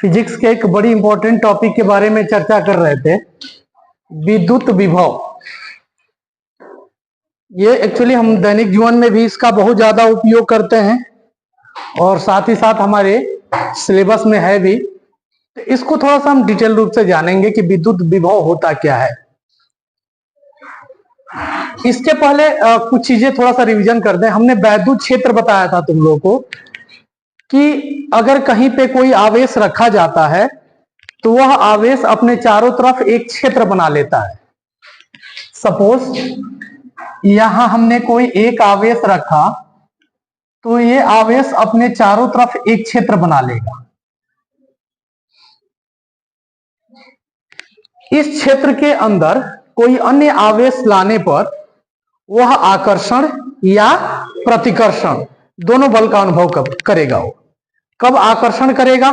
Physics के एक बड़ी इंपॉर्टेंट टॉपिक के बारे में चर्चा कर रहे थे, विद्युत विभव। ये एक्चुअली हम दैनिक जीवन में भी इसका बहुत ज्यादा उपयोग करते हैं और साथ ही साथ हमारे सिलेबस में है भी। तो इसको थोड़ा सा हम डिटेल रूप से जानेंगे कि विद्युत विभव होता क्या है। इसके पहले कुछ चीजें थोड़ा सा रिवीजन कर दें। हमने वैद्युत क्षेत्र बताया था तुम लोगों को कि अगर कहीं पे कोई आवेश रखा जाता है तो वह आवेश अपने चारों तरफ एक क्षेत्र बना लेता है। सपोज यहां हमने कोई एक आवेश रखा तो ये आवेश अपने चारों तरफ एक क्षेत्र बना लेगा। इस क्षेत्र के अंदर कोई अन्य आवेश लाने पर वह आकर्षण या प्रतिकर्षण दोनों बल का अनुभव करेगा। वो कब आकर्षण करेगा?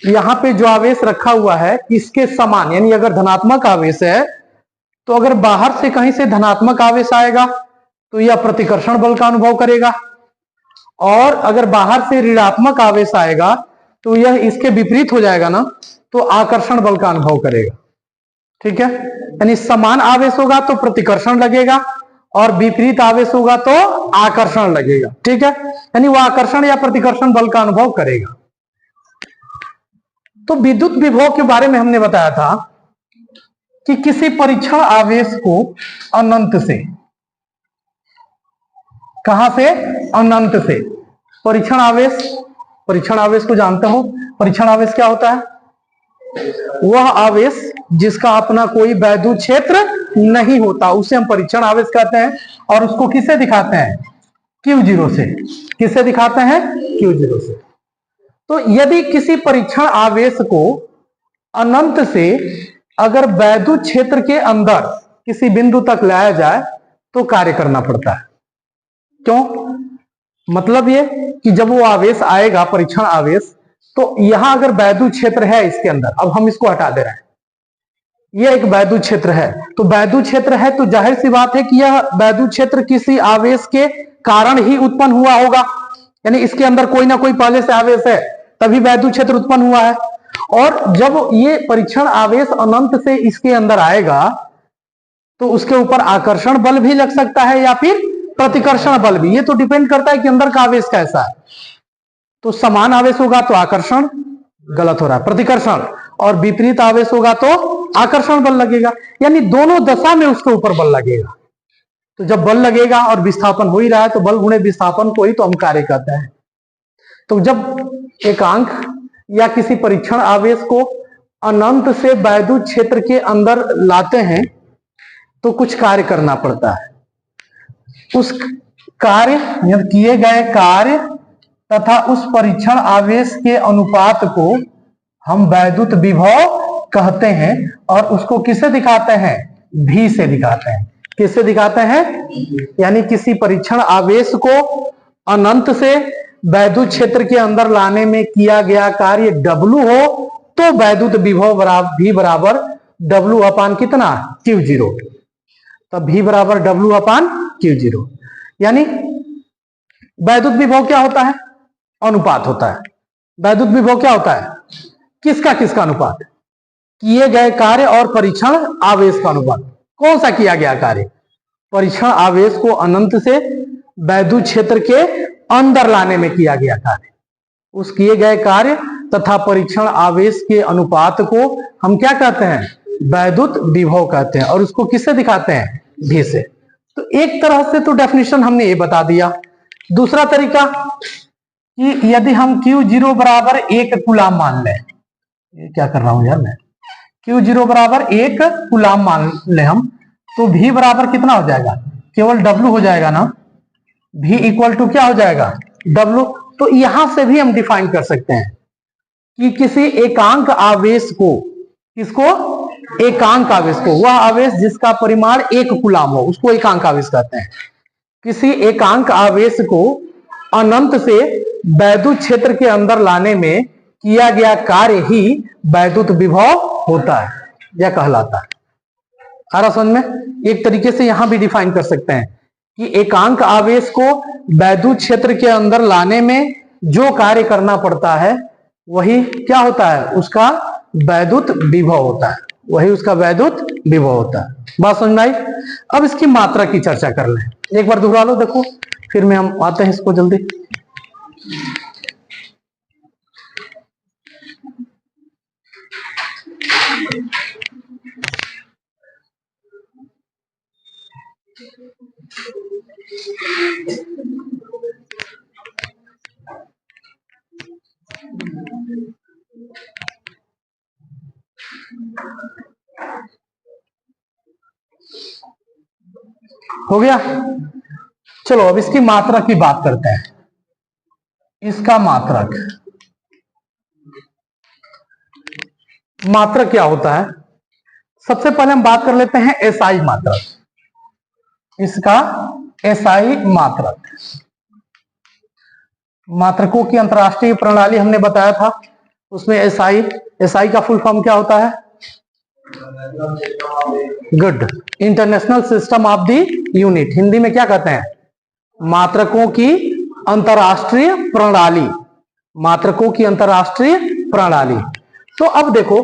यहां पे जो आवेश रखा हुआ है इसके समान, यानी अगर धनात्मक आवेश है तो अगर बाहर से कहीं से धनात्मक आवेश आएगा तो यह प्रतिकर्षण बल का अनुभव करेगा, और अगर बाहर से ऋणात्मक आवेश आएगा तो यह इसके विपरीत हो जाएगा ना, तो आकर्षण बल का अनुभव करेगा। ठीक है, यानी समान आवेश होगा तो प्रतिकर्षण लगेगा और विपरीत आवेश होगा तो आकर्षण लगेगा। ठीक है, यानी वह आकर्षण या प्रतिकर्षण बल का अनुभव करेगा। तो विद्युत विभव के बारे में हमने बताया था कि किसी परीक्षण आवेश को अनंत से, कहां से? अनंत से। परीक्षण आवेश को जानते हो? परीक्षण आवेश क्या होता है? वह आवेश जिसका अपना कोई वैद्युत क्षेत्र नहीं होता उसे हम परीक्षण आवेश कहते हैं, और उसको किससे दिखाते हैं? Q0 से। किससे दिखाते हैं? Q0 से। तो यदि किसी परीक्षण आवेश को अनंत से अगर वैद्युत क्षेत्र के अंदर किसी बिंदु तक लाया जाए तो कार्य करना पड़ता है। क्यों? मतलब ये कि जब वो आवेश आएगा, परीक्षण आवेश, तो यहां अगर वैद्युत क्षेत्र है इसके अंदर, अब हम इसको हटा दे रहे हैं, यह एक वैद्युत क्षेत्र है, तो वैद्युत क्षेत्र है तो जाहिर सी बात है कि यह वैद्युत क्षेत्र किसी आवेश के कारण ही उत्पन्न हुआ होगा, यानी इसके अंदर कोई ना कोई पहले से आवेश है तभी वैद्युत क्षेत्र उत्पन्न हुआ है। और जब ये परीक्षण आवेश अनंत से इसके अंदर आएगा तो उसके ऊपर आकर्षण बल भी लग सकता है या फिर प्रतिकर्षण बल भी, ये तो डिपेंड करता है कि अंदर का आवेश कैसा है। तो समान आवेश होगा तो आकर्षण, गलत हो रहा है, प्रतिकर्षण, और विपरीत आवेश होगा तो आकर्षण बल लगेगा, यानी दोनों दशा में उसके ऊपर बल लगेगा। तो जब बल लगेगा और विस्थापन हो ही रहा है तो बल गुणे विस्थापन को ही तो हम कार्य कहते हैं। तो जब एकांक या किसी परीक्षण आवेश को अनंत से वैद्युत क्षेत्र के अंदर लाते हैं तो कुछ कार्य करना पड़ता है। उस कार्य, किए गए कार्य तथा उस परीक्षण आवेश के अनुपात को हम वैद्युत विभव कहते हैं, और उसको किससे दिखाते हैं? V से दिखाते हैं। किससे दिखाते हैं? यानी किसी परीक्षण आवेश को अनंत से वैद्युत क्षेत्र के अंदर लाने में किया गया कार्य W हो तो वैद्युत विभव V बराबर W अपान कितना? Q0। तब V बराबर W अपान Q0, यानी वैद्युत विभव क्या होता है? अनुपात होता है। वैद्युत विभव क्या होता है? किसका किसका अनुपात? किए गए कार्य और परीक्षण आवेश का अनुपात। कौन सा किया गया कार्य? परीक्षण आवेश को अनंत से वैद्युत क्षेत्र के अंदर लाने में किया गया कार्य। उस किए गए कार्य तथा परीक्षण आवेश के अनुपात को हम क्या कहते हैं? वैद्युत विभव कहते हैं, और उसको किससे दिखाते हैं? V से। तो एक तरह से तो डेफिनेशन हमने ये बता दिया। दूसरा तरीका कि यदि हम Q0 बराबर 1 कूलाम मान लें, ये क्या कर रहा हूं यार मैं, Q0 बराबर 1 कूलाम मान लें हम, तो V बराबर कितना हो जाएगा? केवल W हो जाएगा ना। V इक्वल टू क्या हो जाएगा? W। तो यहां से भी हम डिफाइन कर सकते हैं कि किसी एकांक आवेश को, किसको? एकांक आवेश को, वह आवेश जिसका परिमाण 1 कूलाम हो उसको एकांक आवेश कहते हैं। किसी एकांक आवेश को अनंत से वैद्युत क्षेत्र के अंदर लाने में किया गया कार्य ही वैद्युत विभव होता है या कहलाता है। आ रहा समझ में? एक तरीके से यहां भी डिफाइन कर सकते हैं कि एकांक आवेश को वैद्युत क्षेत्र के अंदर लाने में जो कार्य करना पड़ता है वही क्या होता है, उसका वैद्युत विभव होता है, वही उसका वैद्युत विभव होता है। बात समझ में आई? अब इसकी मात्रा की चर्चा कर लें, एक बार दोहरा लो, देखो फिर में हम आते हैं इसको जल्दी। हो गया? चलो अब इसकी मात्रा की बात करते हैं। इसका मात्रक, मात्रक क्या होता है? सबसे पहले हम बात कर लेते हैं एसआई मात्रक। इसका एसआई मात्रक, मात्रकों की अंतरराष्ट्रीय प्रणाली हमने बताया था, उसमें एसआई, एसआई का फुल फॉर्म क्या होता है? Good, international system of the unit. Hindi में क्या कहते हैं? मात्रकों की अंतरराष्ट्रीय प्रणाली, मात्रकों की अंतरराष्ट्रीय प्रणाली। तो अब देखो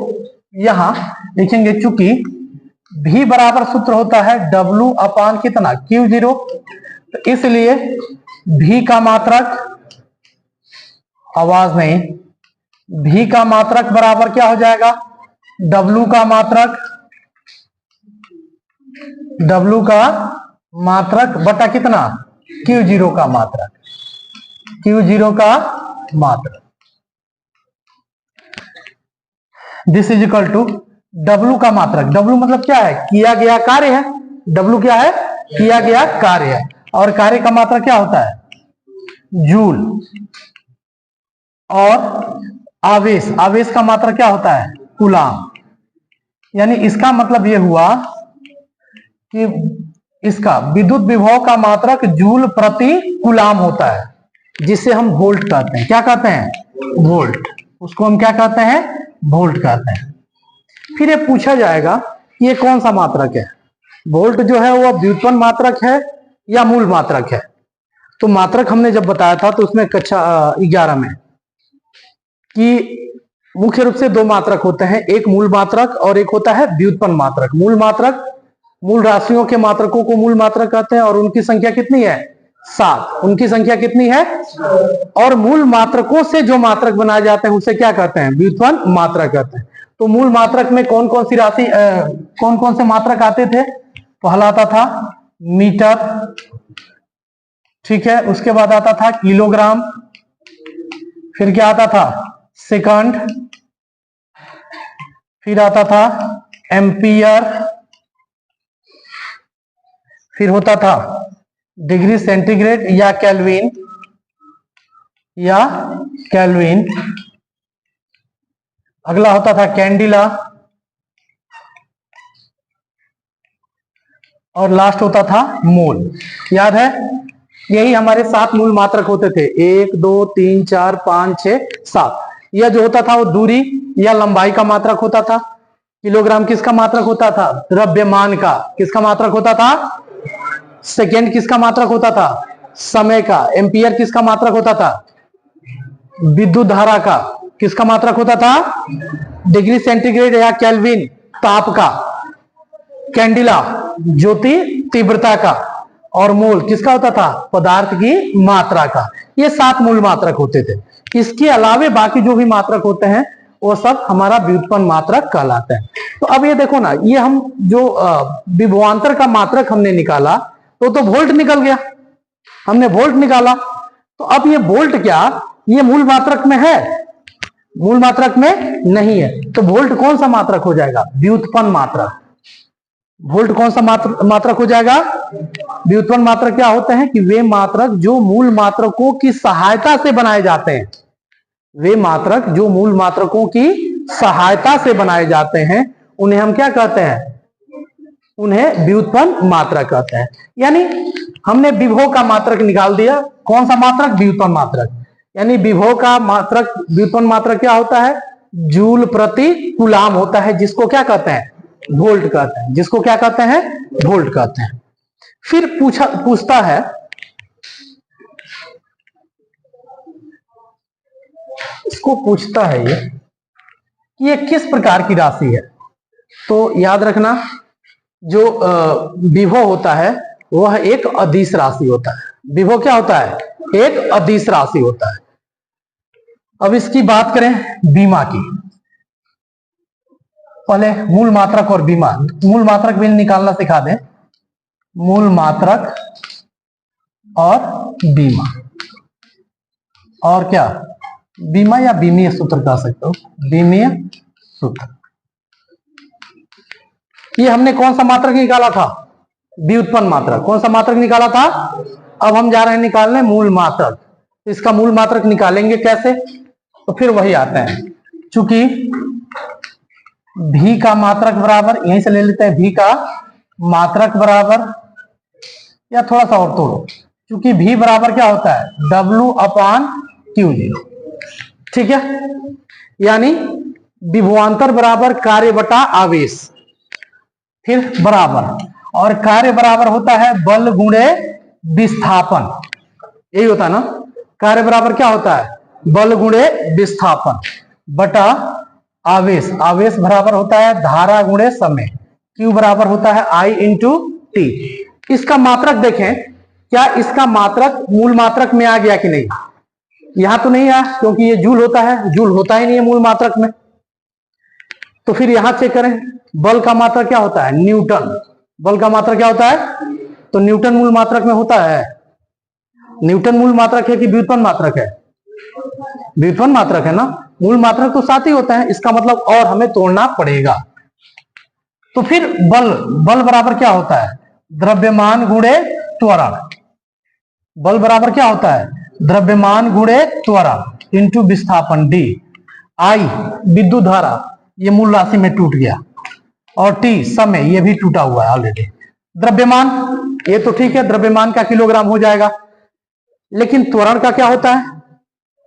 यहां लिखेंगे, चूंकि भी बराबर सूत्र होता है W अपान कितना, Q0, तो इसलिए भी का मात्रक, आवाज नहीं, भी का मात्रक बराबर क्या हो जाएगा, W का मात्रक, W का मात्रक बटा कितना, Q0 का मात्रक, Q0 का मात्रक। This is equal to W का मात्रक, W मतलब क्या है, किया गया कार्य है, W क्या है, किया गया कार्य है, और कार्य का मात्रक क्या होता है, जूल। और आवेश, आवेश का मात्रक क्या होता है, कूलाम। यानी इसका मतलब यह हुआ कि इसका विद्युत विभव का मात्रक जूल प्रति कूलाम होता है, जिसे हम वोल्ट कहते हैं। क्या कहते हैं, वोल्ट, उसको हम क्या कहते हैं, वोल्ट कहते हैं। फिर ये पूछा जाएगा कि ये कौन सा मात्रक है, वोल्ट जो है वह व्युत्पन्न मात्रक है या मूल मात्रक है? तो मात्रक हमने जब बताया था तो उसमें कक्षा 11 में कि मुख्य रूप से दो मात्रक होते हैं, एक मूल मात्रक और एक होता है व्युत्पन्न मात्रक। मूल मात्रक, मूल राशियों के मात्रकों को मूल मात्रक कहते हैं, और उनकी संख्या कितनी है, 7। उनकी संख्या कितनी है, और मूल मात्रकों से जो मात्रक बनाए जाते हैं उसे क्या कहते हैं, व्युत्पन्न मात्रक कहते हैं। तो मूल मात्रक में कौन कौन सी राशि, कौन कौन से मात्रक आते थे? पहला आता था मीटर, ठीक है, उसके बाद आता था किलोग्राम, फिर क्या आता था, सेकंड, फिर आता था एम्पियर, फिर होता था डिग्री सेंटीग्रेड या केल्विन, या केल्विन, अगला होता था कैंडिला, और लास्ट होता था मोल। याद है? यही हमारे 7 मूल मात्रक होते थे, 1 2 3 4 5 6 7। यह जो होता था वो दूरी या लंबाई का मात्रक होता था। किलोग्राम किसका मात्रक होता था, द्रव्यमान का। किसका मात्रक होता था, सेकेंड किसका मात्रक होता था, समय का। एम्पियर किसका मात्रक होता था, विद्युत धारा का। किसका मात्रक होता था, डिग्री सेंटीग्रेड या केल्विन, ताप का। कैंडिला, ज्योति तीव्रता का। और मोल किसका होता था, पदार्थ की मात्रा का। ये 7 मूल मात्रक होते थे। इसके अलावे बाकी जो भी मात्रक होते हैं वो सब हमारा व्युत्पन्न मात्रक कहलाते हैं। तो अब ये देखो ना, ये हम जो विभवांतर का मात्रक हमने निकाला तो वोल्ट निकल गया, हमने वोल्ट निकाला। तो अब ये वोल्ट क्या ये मूल मात्रक में है, मूल मात्रक में नहीं है। तो वोल्ट कौन सा मात्रक हो जाएगा, व्युत्पन्न मात्रक। वोल्ट कौन सा मात्रक हो जाएगा, व्युत्पन्न मात्रक। क्या होते हैं कि वे मात्रक जो मूल मात्रकों की सहायता से बनाए जाते हैं, वे मात्रक जो मूल मात्रकों की सहायता से बनाए जाते हैं उन्हें हम क्या कहते हैं, उन्हें व्युत्पन्न मात्रक कहते हैं। यानी हमने विभव का मात्रक निकाल दिया। कौन सा मात्रक, व्युत्पन्न मात्रक। यानी विभव का मात्रक, व्युत्पन्न मात्रक क्या होता है, जूल प्रति कूलाम होता है, जिसको क्या कहते हैं, वोल्ट कहते हैं। जिसको क्या कहते हैं, वोल्ट कहते हैं। फिर पूछता है इसको पूछता है ये कि ये किस प्रकार की राशि है। तो याद रखना, जो विभव होता है वह एक अदिश राशि होता है। विभव क्या होता है? एक अदिश राशि होता है। अब इसकी बात करें बीमा की, पहले मूल मात्रक और बीमा, मूल मात्रक भी निकालना सिखा दें। मूल मात्रक और बीमा, और क्या बीमा या बीमीय सूत्र कह सकते हो, बीमीय सूत्र। ये हमने कौन सा मात्रक निकाला था? व्युत्पन्न मात्रक। कौन सा मात्रक निकाला था? अब हम जा रहे हैं निकालने मूल मात्रक। इसका मूल मात्रक निकालेंगे कैसे? तो फिर वही आते हैं, चूंकि भी का मात्रक बराबर, यहीं से ले लेते हैं, भी का मात्रक बराबर, या थोड़ा सा और तोड़ो, क्योंकि भी बराबर क्या होता है? W/Q0। ठीक है, यानी विभवांतर बराबर कार्य बटा आवेश, फिर बराबर, और कार्य बराबर होता है बल गुणे विस्थापन। यही होता है ना, कार्य बराबर क्या होता है? बल गुणे विस्थापन बटा आवेश। आवेश बराबर होता है धारा गुणे समय। Q बराबर होता है I × T। इसका मात्रक देखें, क्या इसका मात्रक मूल मात्रक में आ गया कि नहीं? यहां तो नहीं आया, क्योंकि ये जूल होता है, जूल होता ही नहीं है मूल मात्रक में। तो फिर यहां चेक करें, बल का मात्रक क्या होता है? न्यूटन। बल का मात्रक क्या होता है? तो न्यूटन मूल मात्रक में होता है। न्यूटन मूल मात्रक है कि व्युत्पन्न मात्रक है? व्युत्पन्न मात्रक है ना, मूल मात्रक तो साथ ही होता है, इसका मतलब और हमें तोड़ना पड़ेगा। तो फिर बल, बल बराबर क्या होता है? द्रव्यमान गुणे त्वरण। बल बराबर क्या होता है? द्रव्यमान गुणे त्वरण इंटू विस्थापन D। I विद्युत धारा, ये मूल राशि में टूट गया, और T समय, ये भी टूटा हुआ है ऑलरेडी। द्रव्यमान, ये तो ठीक है, द्रव्यमान का किलोग्राम हो जाएगा, लेकिन त्वरण का क्या होता है?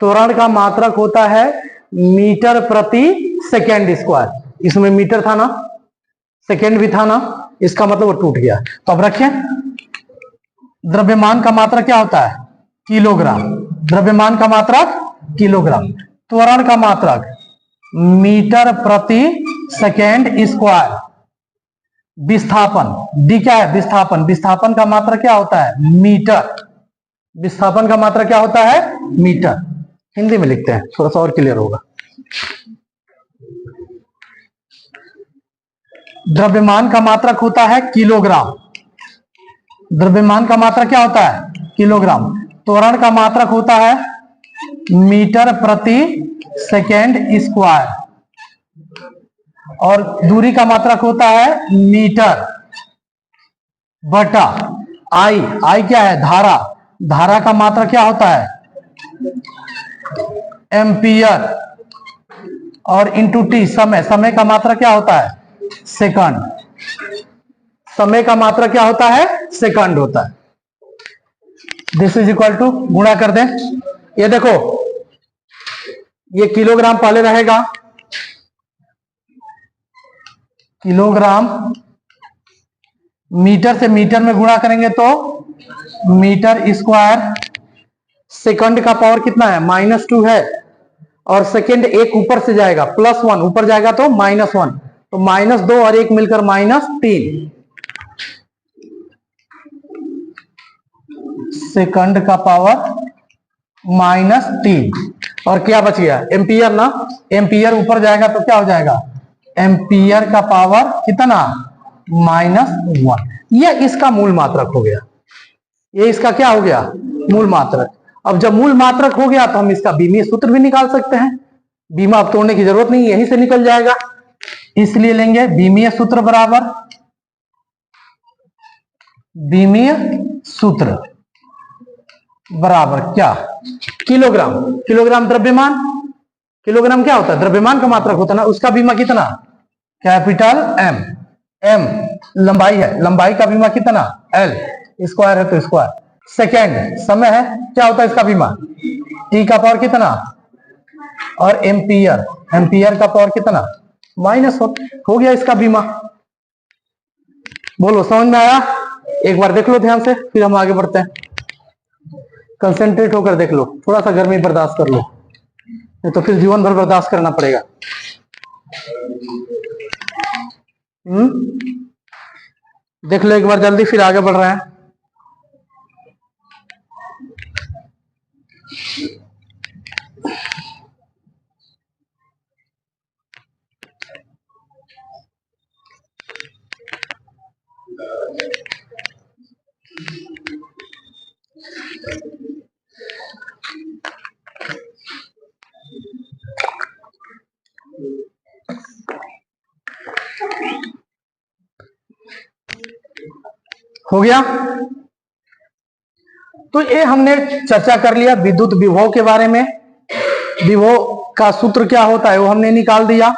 त्वरण का मात्रक होता है मीटर प्रति सेकेंड स्क्वायर। इसमें मीटर था ना, सेकेंड भी था ना, इसका मतलब वो टूट गया। तो अब रखें, द्रव्यमान का मात्रक क्या होता है? किलोग्राम। द्रव्यमान का मात्रक किलोग्राम। त्वरण का मात्रक मीटर प्रति सेकेंड स्क्वायर। विस्थापन D क्या है? विस्थापन। विस्थापन का मात्रक क्या होता है? मीटर। विस्थापन का मात्रक क्या होता है? मीटर। हिंदी में लिखते हैं, थोड़ा सा और क्लियर होगा। द्रव्यमान का मात्रक होता है किलोग्राम। द्रव्यमान का मात्रक क्या होता है? किलोग्राम। त्वरण का मात्रक होता है मीटर प्रति सेकेंड स्क्वायर, और दूरी का मात्रक होता है मीटर बटा I। I क्या है? धारा। धारा का मात्रक क्या होता है? एम्पियर, और इंटू T समय। समय का मात्रक क्या होता है? सेकंड। समय का मात्रक क्या होता है? सेकंड होता है। दिस इज इक्वल टू, गुणा कर दें, ये देखो, ये किलोग्राम पहले रहेगा, किलोग्राम, मीटर से मीटर में गुणा करेंगे तो मीटर स्क्वायर। सेकंड का पावर कितना है? -2 है, और सेकंड एक ऊपर से जाएगा, +1 ऊपर जाएगा तो -1, तो -2 और 1 मिलकर -3। सेकंड का पावर -3, और क्या बच गया? एम्पियर ना, एम्पियर ऊपर जाएगा तो क्या हो जाएगा? एम्पियर का पावर कितना? -1। यह इसका मूल मात्रक हो गया। ये इसका क्या हो गया? मूल मात्रक। अब जब मूल मात्रक हो गया तो हम इसका बीमीय सूत्र भी निकाल सकते हैं। बीमा अब तोड़ने की जरूरत नहीं, यहीं से निकल जाएगा। इसलिए लेंगे बीमीय सूत्र बराबर, बीमीय सूत्र बराबर क्या? किलोग्राम। किलोग्राम द्रव्यमान, किलोग्राम क्या होता है? द्रव्यमान का मात्रक होता है ना, उसका बीमा कितना? Capital M। M लंबाई है, लंबाई का बीमा कितना? L। स्क्वायर है तो स्क्वायर। सेकेंड समय है, क्या होता है इसका बीमा? T का पावर कितना? और एम्पियर, एम्पियर का पावर कितना? -1। हो गया इसका बीमा। बोलो, समझ में आया? एक बार देख लो ध्यान से, फिर हम आगे बढ़ते हैं। कंसंट्रेट होकर देख लो, थोड़ा सा गर्मी बर्दाश्त कर लो, नहीं तो फिर जीवन भर बर्दाश्त करना पड़ेगा। देख लो एक बार जल्दी, फिर आगे बढ़ रहे हैं। हो गया। तो ये हमने चर्चा कर लिया विद्युत विभव के बारे में। विभव का सूत्र क्या होता है वो हमने निकाल दिया।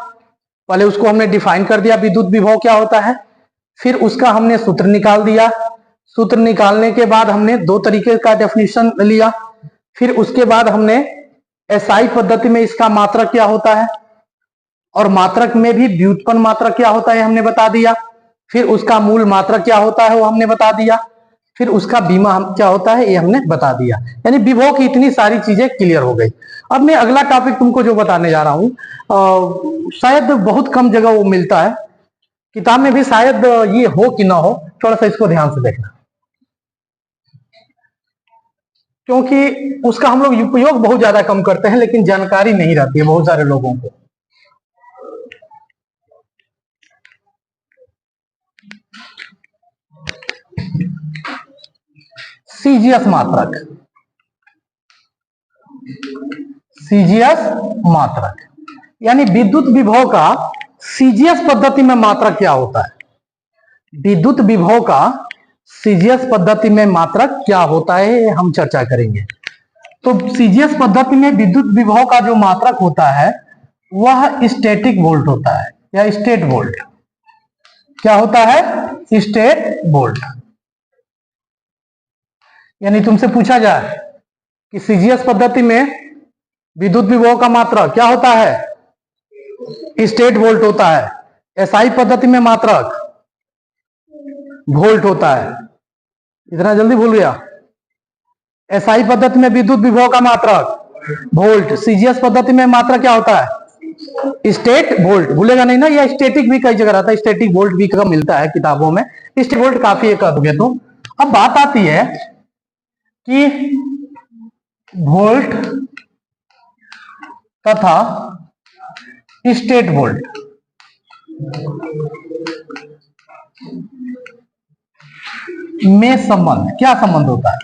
पहले उसको हमने डिफाइन कर दिया विद्युत विभव क्या होता है, फिर उसका हमने सूत्र निकाल दिया। सूत्र निकालने के बाद हमने दो तरीके का डेफिनेशन लिया। फिर उसके बाद हमने एसआई पद्धति में इसका मात्रक क्या होता है और मात्रक में भी व्युत्पन्न मात्रक क्या होता है हमने बता दिया। फिर उसका मूल मात्रक क्या होता है वो हमने बता दिया। फिर उसका बीमा क्या होता है ये हमने बता दिया। यानी विभव की इतनी सारी चीजें क्लियर हो गई। अब मैं अगला टॉपिक तुमको जो बताने जा रहा हूं, शायद बहुत कम जगह वो मिलता है, किताब में भी शायद ये हो कि ना हो, थोड़ा सा इसको ध्यान से देखना, क्योंकि उसका हम लोग उपयोग बहुत ज्यादा कम करते हैं लेकिन जानकारी नहीं रहती है बहुत सारे लोगों को। सीजीएस मात्रक, सीजीएस मात्रक यानी विद्युत विभव का सीजीएस पद्धति में मात्रक क्या होता है। विद्युत विभव का सीजीएस पद्धति में मात्रक क्या होता है हम चर्चा करेंगे। तो सीजीएस पद्धति में विद्युत विभव का जो मात्रक होता है वह स्टैटिक वोल्ट होता है या स्टेट वोल्ट। क्या होता है? State volt. यानी तुमसे पूछा जाए कि सीजीएस पद्धति में विद्युत विभव का मात्रक क्या होता है? स्टेट वोल्ट होता है। एसआई पद्धति में मात्रक वोल्ट होता है। इतना जल्दी भूल गया? एसआई पद्धति में विद्युत विभव का मात्रक वोल्ट, सीजीएस पद्धति में मात्रक क्या होता है? State volt. भूलेगा नहीं ना, यह स्टैटिक भी कई जगह रहता है, स्टैटिक वोल्ट भी कम मिलता है किताबों में। स्टेट वोल्ट काफी एक दोगे तो। अब बात आती है कि वोल्ट तथा स्टेट वोल्ट में संबंध, क्या संबंध होता है?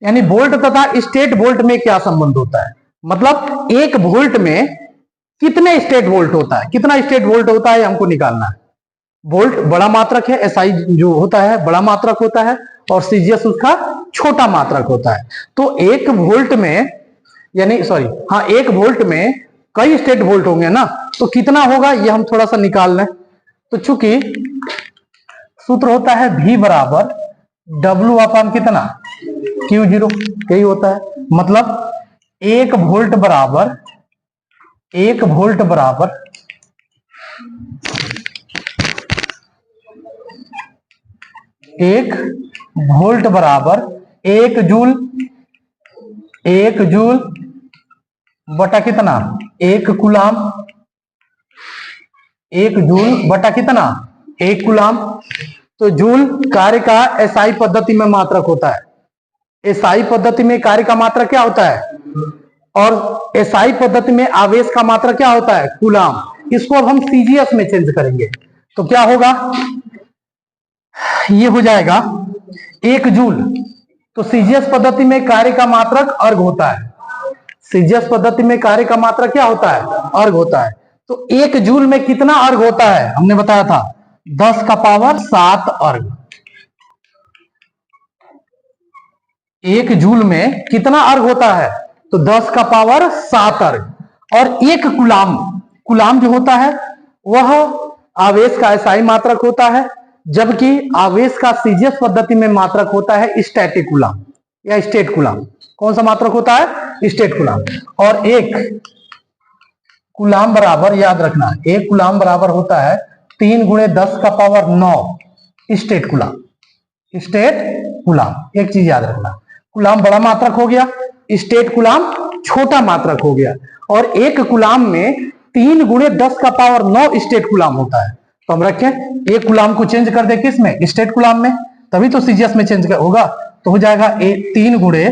यानी वोल्ट तथा स्टेट वोल्ट में क्या संबंध होता है, मतलब एक वोल्ट में कितने स्टेट वोल्ट होता है, कितना स्टेट वोल्ट होता है हमको निकालना है। वोल्ट बड़ा मात्रक है, एसआई जो होता है बड़ा मात्रक होता है और सीजीएस उसका छोटा मात्रक होता है। तो एक वोल्ट में एक वोल्ट में कई स्टेट वोल्ट होंगे ना, तो कितना होगा ये हम थोड़ा सा निकाल लें। तो चूंकि सूत्र होता है V बराबर W अपॉन कितना Q0, यही होता है। मतलब एक वोल्ट बराबर एक वोल्ट बराबर एक जूल बटा कितना? एक कूलाम। एक जूल बटा कितना? एक कूलाम। तो जूल कार्य का एसआई पद्धति में मात्रक होता है। एसआई पद्धति में कार्य का मात्रक क्या होता है? और एसआई पद्धति में आवेश का मात्रक क्या होता है? कूलाम। इसको अब हम सीजीएस में चेंज करेंगे तो क्या होगा? ये हो जाएगा एक जूल। तो सीजीएस पद्धति में कार्य का मात्रक अर्घ होता है। सीजीएस पद्धति में कार्य का मात्रक क्या होता है? अर्घ होता है। तो एक जूल में कितना अर्घ होता है हमने बताया था? 10 का पावर 7 अर्घ। एक जूल में कितना अर्घ होता है? तो 10 का पावर 7 अर्घ। और एक कूलाम जो होता है वह आवेश का एसआई मात्रक होता है, जबकि आवेश का सीजीएस पद्धति में मात्रक होता है स्टैटिक कूलाम या स्टेट कूलाम। कौन सा मात्रक होता है? State coulomb. और एक कूलाम बराबर, याद रखना, एक कूलाम बराबर होता है 3 × 10 का power 9 state coulomb. State coulomb. एक चीज याद रखना, कूलाम बड़ा मात्रक हो गया, स्टेट कूलाम छोटा मात्रक हो गया, और एक कूलाम में 3 गुणे 10 का पावर 9 स्टेट कूलाम होता है। तो हम रखें एक कूलाम को चेंज कर दे किस में, स्टेट कूलाम में, तभी तो सीजीएस में चेंज होगा। तो हो जाएगा 3 गुणे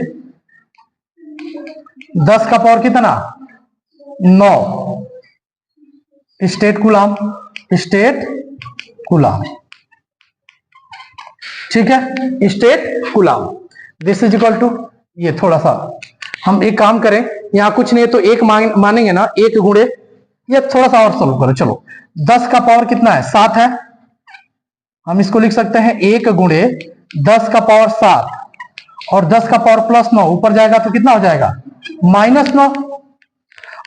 10 का पावर कितना 9 स्टेट कूलाम, स्टेट कूलाम, ठीक है, statcoulomb. This is equal to, ये थोड़ा सा हम एक काम करें, यहां कुछ नहीं है तो एक मानेंगे ना, 1 गुणे, ये थोड़ा सा और सोल्व करो। चलो 10 का पावर कितना है 7 है, हम इसको लिख सकते हैं 1 गुणे 10 का पावर 7, और 10 का पावर प्लस 9 ऊपर जाएगा तो कितना हो जाएगा -9,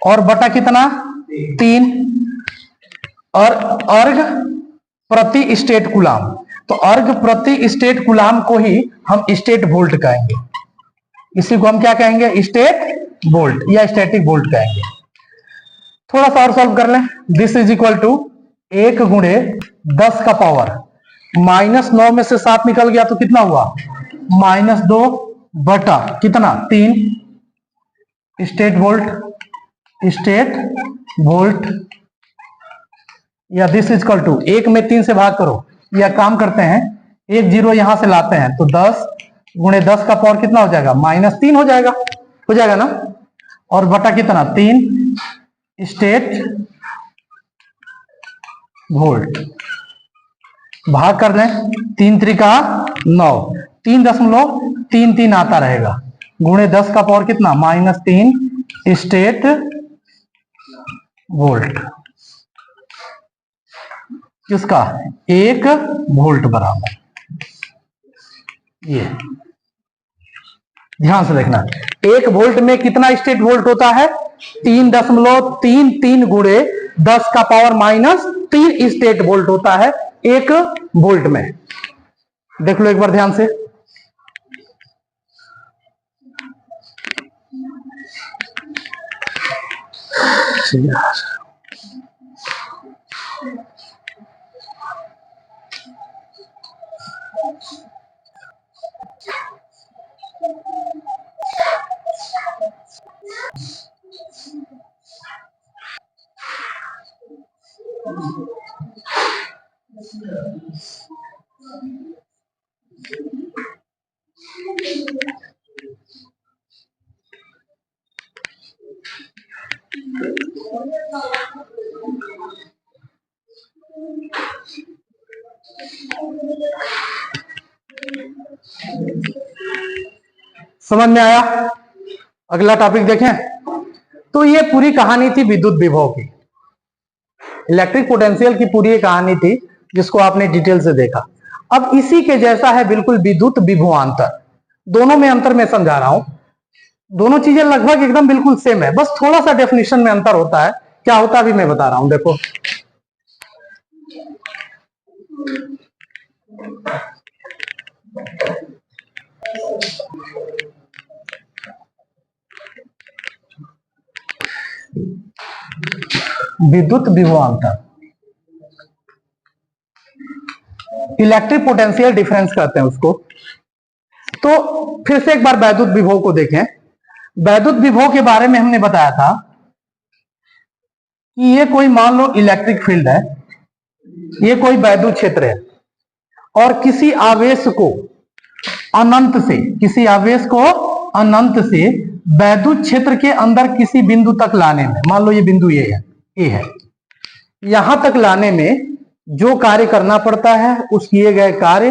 और बटा कितना 3, और अर्घ प्रति स्टेट कूलाम। तो अर्घ प्रति स्टेट कूलाम को ही हम स्टेट वोल्ट कहेंगे, इसी को हम क्या कहेंगे स्टेट वोल्ट या स्टैटिक वोल्ट कहेंगे। थोड़ा सा और सॉल्व कर लें। दिस इज इक्वल टू 1 गुणे 10 का पावर -9 में से 7 निकल गया तो कितना हुआ -2 बटा कितना 3 स्टेट वोल्ट, या दिस इज इक्वल टू 1 में 3 से भाग करो, या काम करते हैं 1 0 यहां से लाते हैं तो 10 गुणे 10 का पावर कितना हो जाएगा -3 हो जाएगा ना, और बटा कितना 3 स्टेट वोल्ट, भाग कर दें 3 त्रिका 9, 3.33 आता रहेगा, गुणे 10 का पावर कितना -3 स्टेट वोल्ट, किसका 1 वोल्ट बराबर। ये ध्यान से देखना, 1 वोल्ट में कितना स्टेट वोल्ट होता है 3.33 गुणे 10 का पावर -3 स्टेट वोल्ट होता है 1 वोल्ट में। देख लो एक बार ध्यान से, समझ में आया। अगला टॉपिक देखें। तो ये पूरी कहानी थी विद्युत विभव की, इलेक्ट्रिक पोटेंशियल की पूरी कहानी थी जिसको आपने डिटेल से देखा। अब इसी के जैसा है बिल्कुल विद्युत विभवांतर, दोनों में अंतर मैं समझा रहा हूं, दोनों चीजें लगभग एकदम बिल्कुल सेम है, बस थोड़ा सा डेफिनेशन में अंतर होता है। क्या होता है अभी मैं बता रहा हूं, देखो विद्युत विभवांतर, इलेक्ट्रिक पोटेंशियल डिफरेंस कहते हैं उसको। तो फिर से एक बार वैद्युत विभव को देखें। वैद्युत विभव के बारे में हमने बताया था कि ये कोई मान लो इलेक्ट्रिक फील्ड है, ये कोई वैद्युत क्षेत्र है, और किसी आवेश को अनंत से वैद्युत क्षेत्र के अंदर किसी बिंदु तक लाने में, मान लो ये बिंदु ये है, यहां तक लाने में जो कार्य करना पड़ता है उस किए गए कार्य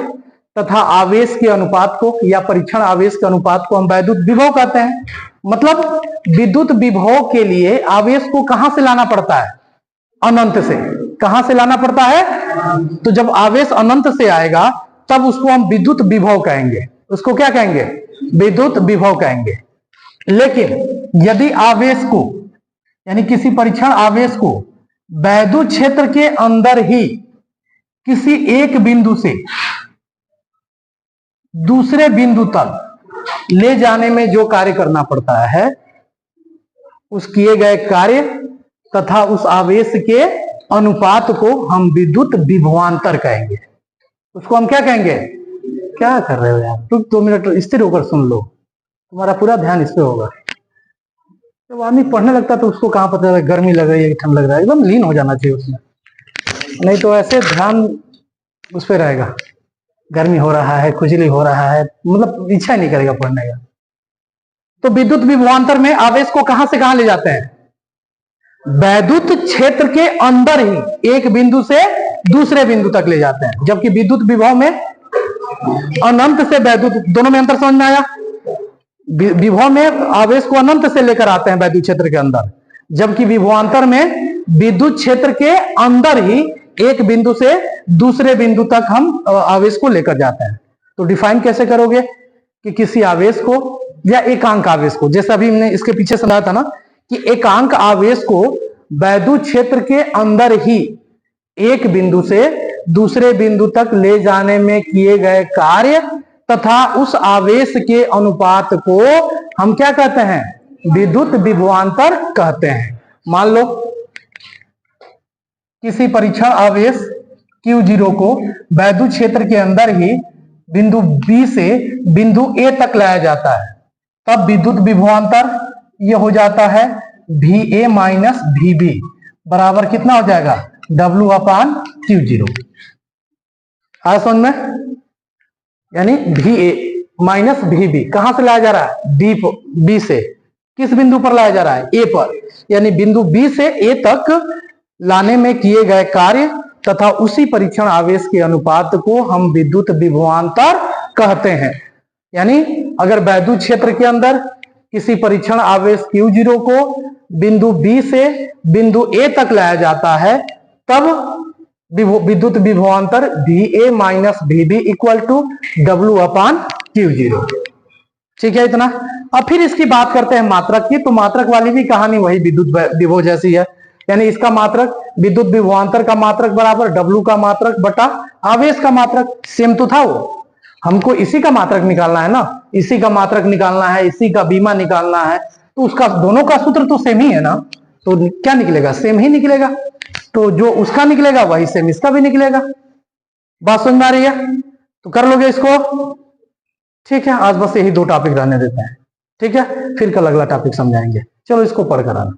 तथा आवेश के अनुपात को या परीक्षण आवेश के अनुपात को हम वैद्युत विभव कहते हैं। मतलब विद्युत विभव के लिए आवेश को कहां से लाना पड़ता है, अनंत से। कहां से लाना पड़ता है, तो जब आवेश अनंत से आएगा तब उसको हम विद्युत विभव कहेंगे। उसको क्या कहेंगे, विद्युत विभव कहेंगे। लेकिन यदि आवेश को यानी किसी परीक्षण आवेश को वैद्युत क्षेत्र के अंदर ही किसी एक बिंदु से दूसरे बिंदु तक ले जाने में जो कार्य करना पड़ता है उस किए गए कार्य तथा उस आवेश के अनुपात को हम विद्युत विभवांतर कहेंगे। उसको हम क्या कहेंगे, क्या कर रहे हो यार, तुम 2 मिनट स्थिर होकर सुन लो, तुम्हारा पूरा ध्यान इस पे होगा। जब आदमी पढ़ने लगता है तो उसको कहाँ पता है गर्मी लग रही है कि ठंड लग रहा है, एकदम लीन हो जाना चाहिए उसमें, नहीं तो ऐसे ध्यान उस पर रहेगा, गर्मी हो रहा है, खुजली हो रहा है, मतलब इच्छा ही नहीं करेगा पढ़ने का। तो विद्युत विभवांतर में आवेश को कहां से कहां ले जाते हैं? वैद्युत क्षेत्र के अंदर ही एक बिंदु से दूसरे बिंदु तक ले जाते हैं, जबकि विद्युत विभव में अनंत से वैद्युत, दोनों में अंतर समझ में आया? विभव में आवेश को अनंत से लेकर आते हैं वैद्युत क्षेत्र के अंदर, जबकि विभवांतर में विद्युत क्षेत्र के अंदर ही एक बिंदु से दूसरे बिंदु तक हम आवेश को लेकर जाते हैं। तो डिफाइन कैसे करोगे कि किसी आवेश को या एकांक आवेश को, जैसे अभी हमने इसके पीछे समझाया था ना कि एकांक आवेश को वैद्युत क्षेत्र के अंदर ही एक बिंदु से दूसरे बिंदु तक ले जाने में किए गए कार्य तथा उस आवेश के अनुपात को हम क्या कहते हैं? विद्युत विभवांतर कहते हैं। मान लो किसी परीक्षण आवेश Q0 को वैद्युत क्षेत्र के अंदर ही बिंदु B से बिंदु A तक लाया जाता है, तब विद्युत विभवांतर ये हो जाता है VA माइनस VB बराबर कितना हो जाएगा? W upon Q0। आया समझ में? यानी VA माइनस VB कहां से लाया जा रहा है? B से। किस बिंदु पर लाया जा रहा है? A पर। यानी बिंदु B से A तक लाने में किए गए कार्य तथा उसी परीक्षण आवेश के अनुपात को हम विद्युत विभवांतर कहते हैं। यानी अगर वैद्युत क्षेत्र के अंदर किसी परीक्षण आवेश Q0 को बिंदु B से बिंदु A तक लाया जाता है, तब विद्युत विभवांतर VA minus VB equal to W upon Q0। ठीक है इतना। अब फिर इसकी बात करते हैं मात्रक की। तो मात्रक वाली भी कहानी वही विद्युत विभव जैसी है, यानी इसका मात्रक विद्युत विभवांतर का मात्रक बराबर W का मात्रक बटा आवेश का मात्रक। सेम तो था वो, हमको इसी का मात्रक निकालना है ना, इसी का मात्रक निकालना है, इसी का बीमा निकालना है, तो उसका दोनों का सूत्र तो सेम ही है ना, तो क्या निकलेगा? सेम ही निकलेगा। तो जो उसका निकलेगा वही सेम इसका भी निकलेगा। बात समझ में आ रही है? तो कर लोगे इसको? ठीक है, आज बस यही 2 टॉपिक रहने देते हैं। ठीक है, फिर कल अगला टॉपिक समझाएंगे। चलो इसको पढ़ कर आना।